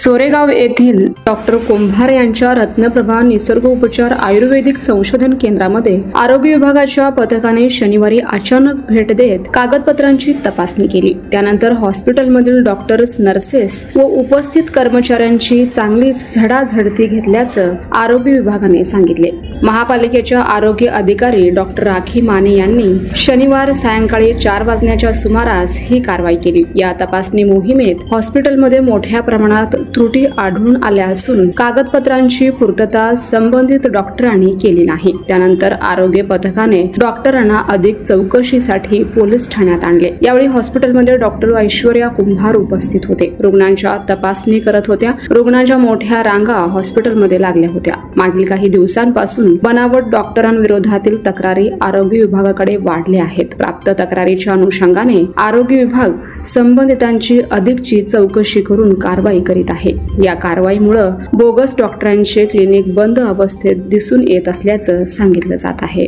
सोरेगाव येथील डॉक्टर कुंभार यांच्या रत्नप्रभा निसर्गोपचार आयुर्वेदिक संशोधन केंद्रामध्ये आरोग्य विभागाच्या पथकाने शनिवारी अचानक भेट देत कागदपत्रांची तपासणी केली। त्यानंतर हॉस्पिटलमधील डॉक्टर्स, नर्सेस व उपस्थित कर्मचाऱ्यांची चांगलीच झडाझडती घेतल्याचं आरोग्य विभागाने सांगितले। महापालिकेच्या आरोग्य अधिकारी डॉक्टर राखी माने यांनी शनिवार सायंकाळी 4 वाजण्याच्या सुमारास ही कारवाई केली। या तपासणी मोहिमेत हॉस्पिटलमध्ये मोठ्या प्रमाणात त्रुटी आढळून आल्या असून कागदपत्रांची पूर्तता संबंधित डॉक्टरांनी केली नाही। त्यानंतर आरोग्य पथकाने डॉक्टरांना अधिक चौकशीसाठी पोलीस ठाण्यात आणले। यावेळी हॉस्पिटलमध्ये डॉक्टर ऐश्वर्या कुंभार उपस्थित होते। रुग्णांच्या तपासणी करत होत्या। रुग्णांच्या मोठ्या रांगा हॉस्पिटलमध्ये लागल्या होत्या। मागील काही दिवसांपासून बनावट डॉक्टरांविरोधातील तक्रारी आरोग्य विभागाकडे वाढल्या आहेत। प्राप्त तक्रारीच्या अनुषंगाने आरोग्य विभाग संबंधितांची अधिकची चौकशी करून कारवाई करीत आहे। या कारवाईमुळे बोगस डॉक्टरांचे क्लिनिक बंद अवस्थेत दिसून येत असल्याचं सांगितलं जात आहे।